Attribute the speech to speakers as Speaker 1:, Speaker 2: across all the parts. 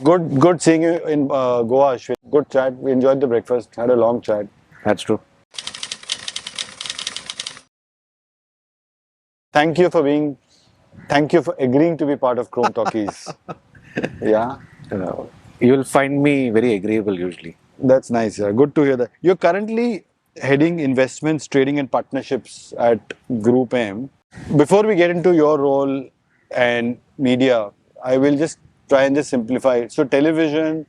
Speaker 1: Good seeing you in Goa, Ashwin. Good chat. We enjoyed the breakfast. Had a long chat.
Speaker 2: That's true.
Speaker 1: Thank you for being. Thank you for agreeing to be part of Chrome Talkies. Yeah,
Speaker 2: Uh, you'll find me very agreeable usually.
Speaker 1: that's nice. Yeah. Good to hear that. You're currently heading investments, trading, and partnerships at GroupM. Before we get into your role and media, I will just try and just simplify it. So, television,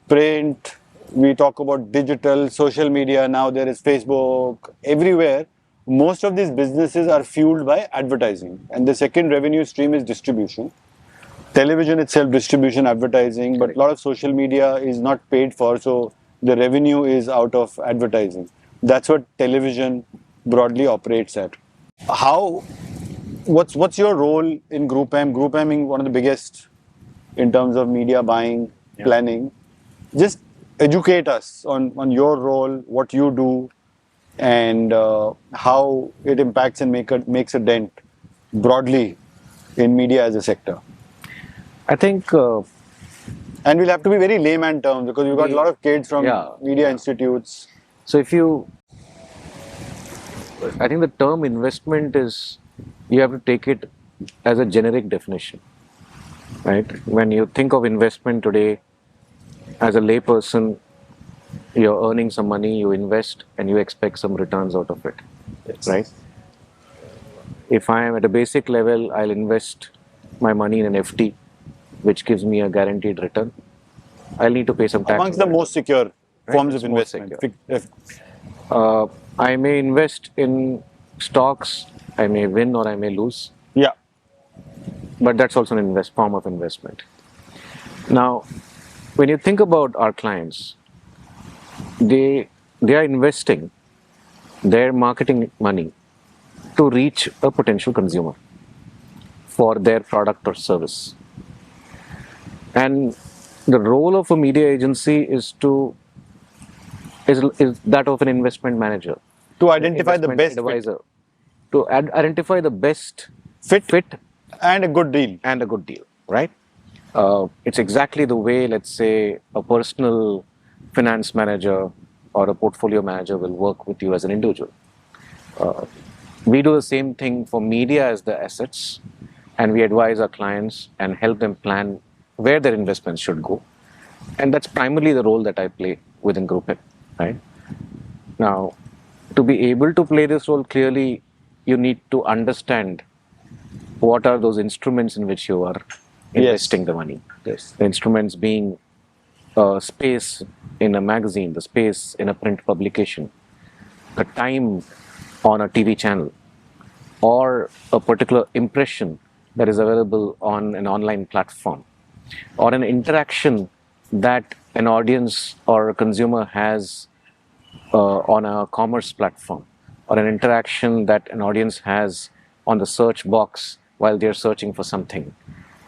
Speaker 1: print, we talk about digital, social media, now there is Facebook, everywhere. Most of these businesses are fueled by advertising. And the second revenue stream is distribution. Television itself, distribution, advertising, but a lot of social media is not paid for, so the revenue is out of advertising. That's what television broadly operates at. How what's your role in GroupM? GroupM being one of the biggest in terms of media buying, planning. Just educate us on your role, what you do, and how it impacts and makes a dent broadly in media as a sector.
Speaker 2: I think
Speaker 1: And we'll have to be very layman terms because we've got a lot of kids from media institutes.
Speaker 2: so. I think the term investment is, you have to take it as a generic definition, right? When you think of investment today, as a layperson, you're earning some money, you invest, and you expect some returns out of it, right? If I am at a basic level, I'll invest my money in an FD, which gives me a guaranteed return. I'll need to pay some tax.
Speaker 1: Amongst the most secure forms of
Speaker 2: It's most
Speaker 1: investment.
Speaker 2: I may invest in stocks, I may win or I may lose,
Speaker 1: Yeah.
Speaker 2: but that's also an form of investment. Now, when you think about our clients, they are investing their marketing money to reach a potential consumer for their product or service. And the role of a media agency is that of an investment manager,
Speaker 1: To identify the
Speaker 2: investment
Speaker 1: best
Speaker 2: advisor, to identify the best
Speaker 1: fit and a good deal.
Speaker 2: and a good deal, right? It's exactly the way, let's say, a personal finance manager or a portfolio manager will work with you as an individual. We do the same thing for media as the assets, and we advise our clients and help them plan where their investments should go. And that's primarily the role that I play within GroupM, right? Now, to be able to play this role clearly, you need to understand what are those instruments in which you are investing the money.
Speaker 1: Yes.
Speaker 2: The instruments being space in a magazine, the space in a print publication, the time on a TV channel, or a particular impression that is available on an online platform, or an interaction that an audience or a consumer has on a commerce platform, or an interaction that an audience has on the search box while they're searching for something.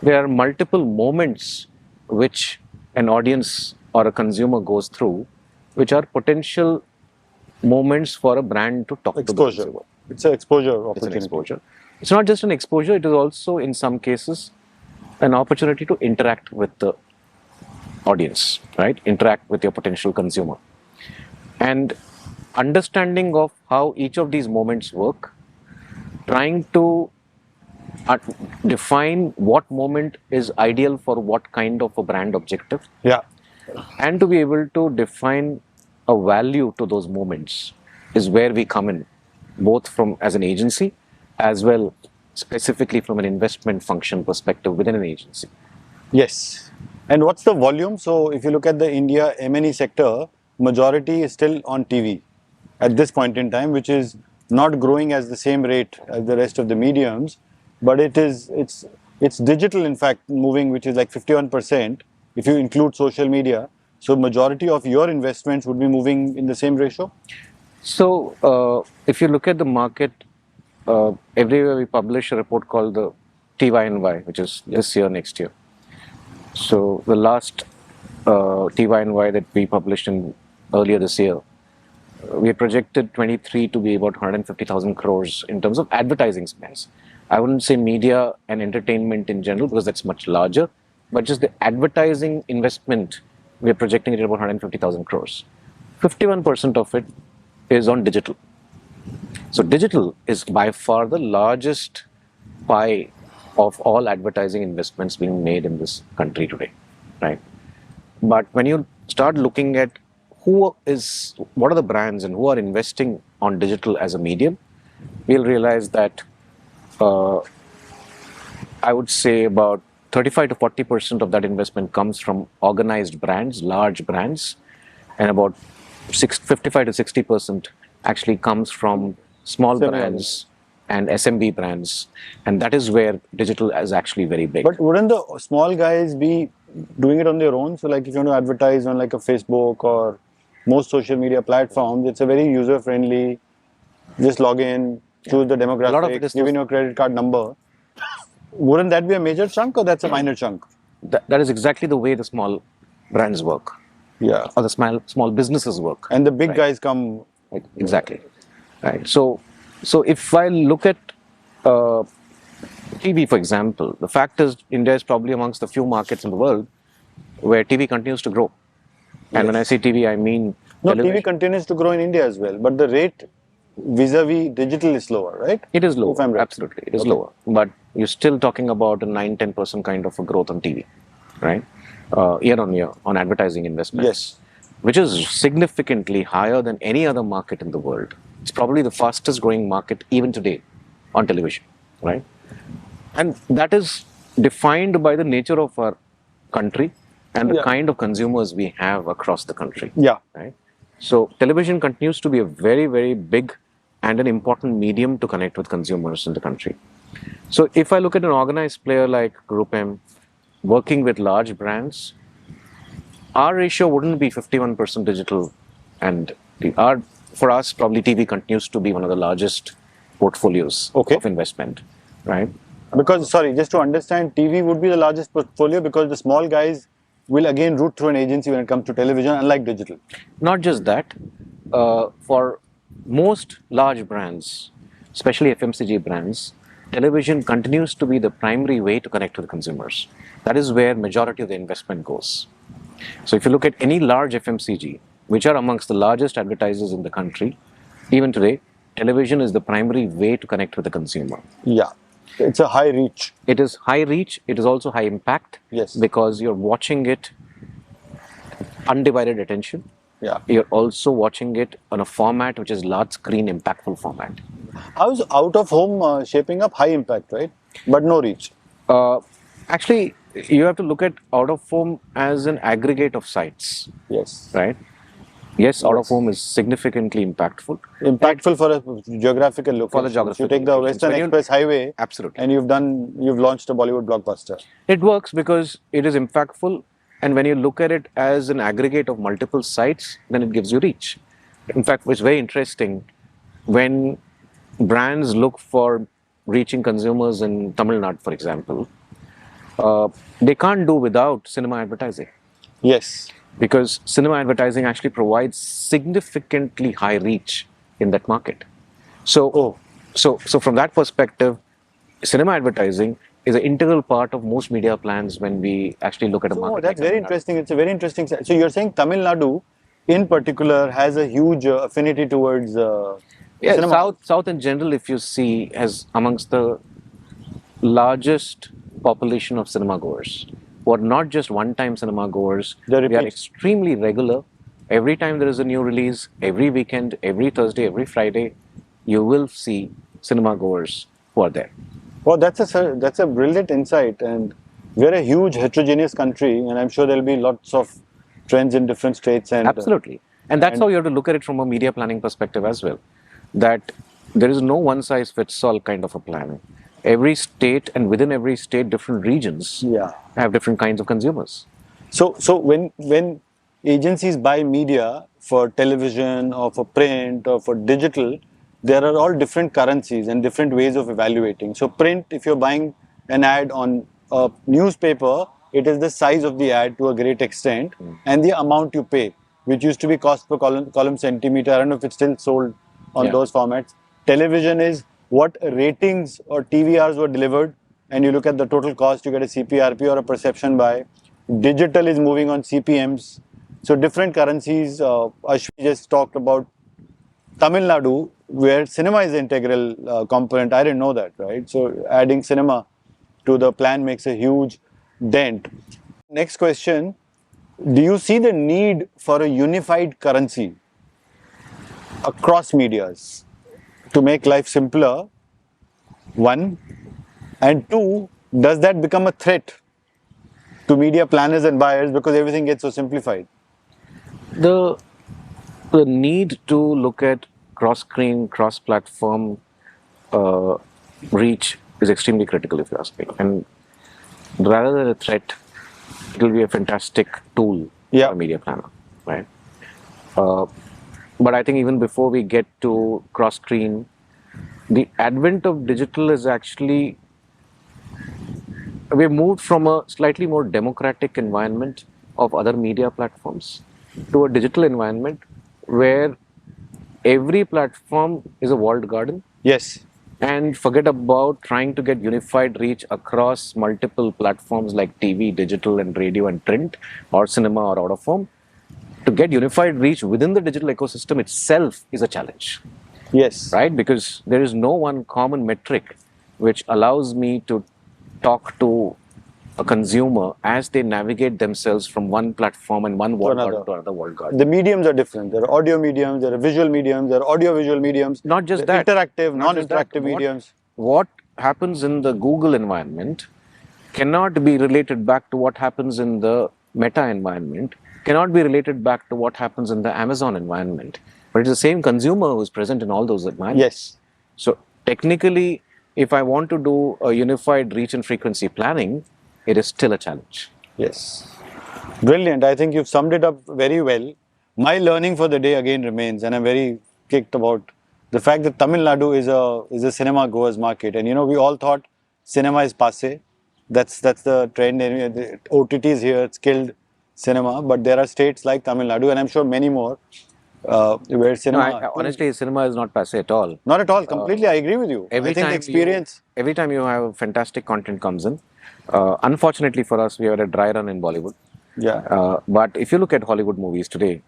Speaker 2: There are multiple moments which an audience or a consumer goes through, which are potential moments for a brand to talk to the
Speaker 1: Exposure.
Speaker 2: consumer.
Speaker 1: It's an exposure
Speaker 2: It's an
Speaker 1: opportunity.
Speaker 2: exposure. It's not just an exposure, it is also, in some cases, an opportunity to interact with the audience, right? Interact with your potential consumer. And understanding of how each of these moments work, trying to define what moment is ideal for what kind of a brand objective,
Speaker 1: Yeah.
Speaker 2: and to be able to define a value to those moments is where we come in, both from as an agency as well specifically from an investment function perspective within an agency.
Speaker 1: Yes. And what's the volume? So if you look at the India M&E sector, majority is still on TV at this point in time, which is not growing as the same rate as the rest of the mediums, but it's digital in fact moving, which is like 51% if you include social media. So majority of your investments would be moving in the same ratio?
Speaker 2: So if you look at the market, everywhere we publish a report called the TYNY, which is this year, next year. So the last TYNY that we published in earlier this year, we had projected 23 to be about 150,000 crores in terms of advertising spends. I wouldn't say media and entertainment in general because that's much larger, but just the advertising investment, we're projecting it at about 150,000 crores. 51% of it is on digital. So digital is by far the largest pie of all advertising investments being made in this country today, right? But when you start looking at what are the brands and who are investing on digital as a medium, we'll realize that uh, I would say about 35 to 40% of that investment comes from organized brands, large brands, and about 55 to 60% actually comes from small brands and SMB brands, and that is where digital is actually very big.
Speaker 1: But wouldn't the small guys be doing it on their own? So, like, if you want to advertise on like a Facebook or most social media platforms, it's a very user friendly. Just log in, choose the demographic, give in your credit card number. Wouldn't that be a major chunk, or that's a minor chunk?
Speaker 2: That is exactly the way the small brands work.
Speaker 1: Yeah.
Speaker 2: Or the small businesses work.
Speaker 1: And the big guys come.
Speaker 2: Exactly. Right. So if I look at TV, for example, the fact is India is probably amongst the few markets in the world where TV continues to grow. And when I say TV, I mean television.
Speaker 1: TV continues to grow in India as well, but the rate vis-a-vis digital is lower, right?
Speaker 2: It is lower. Right. Absolutely, it is lower. But you're still talking about a 9-10% kind of a growth on TV, right? Year on year on advertising investments.
Speaker 1: Yes.
Speaker 2: Which is significantly higher than any other market in the world. It's probably the fastest growing market even today on television, right? And that is defined by the nature of our country and the kind of consumers we have across the country.
Speaker 1: Yeah.
Speaker 2: Right? So television continues to be a very, very big and an important medium to connect with consumers in the country. So if I look at an organized player like GroupM working with large brands, our ratio wouldn't be 51% digital, and for us, probably TV continues to be one of the largest portfolios of investment, right?
Speaker 1: Because, sorry, just to understand, TV would be the largest portfolio because the small guys will again route through an agency when it comes to television, unlike digital.
Speaker 2: Not just that, for most large brands, especially FMCG brands, television continues to be the primary way to connect with consumers. That is where majority of the investment goes. So if you look at any large FMCG, which are amongst the largest advertisers in the country, even today, television is the primary way to connect with the consumer.
Speaker 1: Yeah. It's a high reach.
Speaker 2: It is high reach. It is also high impact.
Speaker 1: Yes.
Speaker 2: Because you're watching it undivided attention.
Speaker 1: Yeah.
Speaker 2: You're also watching it on a format which is large screen, impactful format.
Speaker 1: How's out of home shaping up? High impact, right? But no reach.
Speaker 2: Actually, you have to look at out of home as an aggregate of sites.
Speaker 1: Yes.
Speaker 2: Right? Yes, out of home is significantly impactful.
Speaker 1: Impactful for a geographical location.
Speaker 2: For the geographical
Speaker 1: you take the Western Express Highway.
Speaker 2: Absolutely.
Speaker 1: And you've launched a Bollywood blockbuster.
Speaker 2: It works because it is impactful. And when you look at it as an aggregate of multiple sites, then it gives you reach. In fact, it's very interesting when brands look for reaching consumers in Tamil Nadu, for example, they can't do without cinema advertising.
Speaker 1: Yes.
Speaker 2: Because cinema advertising actually provides significantly high reach in that market. So from that perspective, cinema advertising is an integral part of most media plans when we actually look at a market.
Speaker 1: That's very interesting. It's a very interesting. So you're saying Tamil Nadu, in particular, has a huge affinity towards cinema.
Speaker 2: South in general, if you see, has amongst the largest population of cinema goers, who are not just one-time cinema goers. They are extremely regular. Every time there is a new release, every weekend, every Thursday, every Friday, you will see cinema goers who are there.
Speaker 1: Well, that's a brilliant insight, and we're a huge heterogeneous country, and I'm sure there'll be lots of trends in different states. And
Speaker 2: absolutely, and that's how you have to look at it from a media planning perspective as well. That there is no one-size-fits-all kind of a plan. Every state and within every state, different regions have different kinds of consumers.
Speaker 1: So when agencies buy media for television or for print or for digital, there are all different currencies and different ways of evaluating. So print, if you're buying an ad on a newspaper, it is the size of the ad to a great extent and the amount you pay, which used to be cost per column centimeter. I don't know if it's still sold on those formats. Television is what ratings or TVRs were delivered and you look at the total cost, you get a CPRP or a perception buy. Digital is moving on CPMs. So different currencies. Ashwin just talked about Tamil Nadu, where cinema is the integral component. I didn't know that, right? So adding cinema to the plan makes a huge dent. Next question. Do you see the need for a unified currency across medias to make life simpler? One. And two, does that become a threat to media planners and buyers because everything gets so simplified?
Speaker 2: The need to look at cross-screen, cross-platform reach is extremely critical, if you ask me. And rather than a threat, it will be a fantastic tool for a media planner, right? But I think even before we get to cross-screen, the advent of digital is actually, we've moved from a slightly more democratic environment of other media platforms to a digital environment where every platform is a walled garden.
Speaker 1: Yes.
Speaker 2: And forget about trying to get unified reach across multiple platforms like TV, digital, and radio and print, or cinema or out of home. To get unified reach within the digital ecosystem itself is a challenge.
Speaker 1: Yes.
Speaker 2: Right? Because there is no one common metric which allows me to talk to a consumer as they navigate themselves from one platform and one walled garden to another walled garden.
Speaker 1: The mediums are different. There are audio mediums, there are visual mediums, there are audio-visual mediums.
Speaker 2: Not just that.
Speaker 1: Interactive, non-interactive mediums.
Speaker 2: What happens in the Google environment cannot be related back to what happens in the Meta environment, cannot be related back to what happens in the Amazon environment. But it's the same consumer who is present in all those environments.
Speaker 1: Yes.
Speaker 2: So technically, if I want to do a unified reach and frequency planning, it is still a challenge.
Speaker 1: Yes. Brilliant. I think you've summed it up very well. My learning for the day again remains, and I'm very kicked about the fact that Tamil Nadu is a cinema goers market. And we all thought cinema is passé. That's the trend. The OTTs here, it's killed cinema. But there are states like Tamil Nadu, and I'm sure many more, where cinema...
Speaker 2: No, honestly, cinema is not passé at all.
Speaker 1: Not at all. Completely, I agree with you.
Speaker 2: Every time you have fantastic content comes in. Unfortunately for us, we had a dry run in Bollywood.
Speaker 1: Yeah.
Speaker 2: But if you look at Hollywood movies today,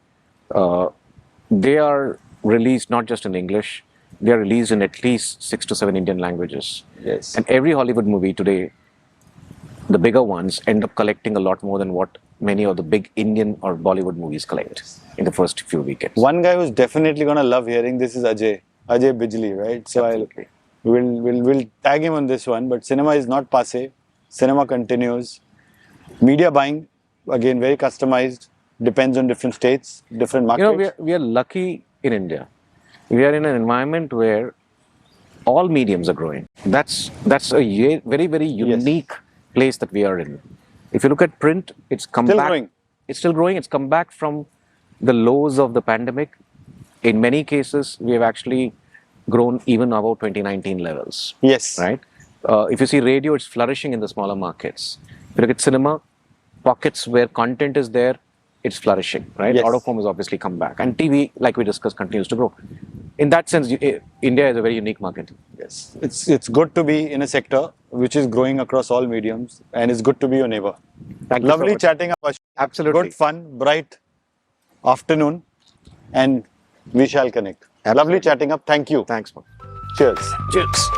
Speaker 2: they are released not just in English, they are released in at least 6 to 7 Indian languages.
Speaker 1: Yes.
Speaker 2: And every Hollywood movie today, the bigger ones end up collecting a lot more than what many of the big Indian or Bollywood movies collect in the first few weekends.
Speaker 1: One guy who's definitely going to love hearing this is Ajay Bijli, right? So we'll tag him on this one. But cinema is not passé. Cinema continues. Media buying, again, very customized. Depends on different states, different markets.
Speaker 2: We are lucky in India. We are in an environment where all mediums are growing. That's a very, very unique place that we are in. If you look at print, it's come back.
Speaker 1: Growing.
Speaker 2: It's still growing. It's come back from the lows of the pandemic. In many cases, we have actually grown even above 2019 levels.
Speaker 1: Yes.
Speaker 2: Right? If you see radio, it's flourishing in the smaller markets. If you look at cinema, pockets where content is there, it's flourishing, right?
Speaker 1: Yes.
Speaker 2: Out of home has obviously come back. And TV, like we discussed, continues to grow. In that sense, India is a very unique market.
Speaker 1: Yes. It's good to be in a sector which is growing across all mediums, and it's good to be your neighbor.
Speaker 2: Thank you
Speaker 1: Lovely
Speaker 2: so much.
Speaker 1: chatting up.
Speaker 2: Absolutely.
Speaker 1: Good fun, bright afternoon, and we shall connect.
Speaker 2: Absolutely.
Speaker 1: Lovely chatting up. Thank you.
Speaker 2: Thanks, man.
Speaker 1: Cheers.
Speaker 2: Cheers.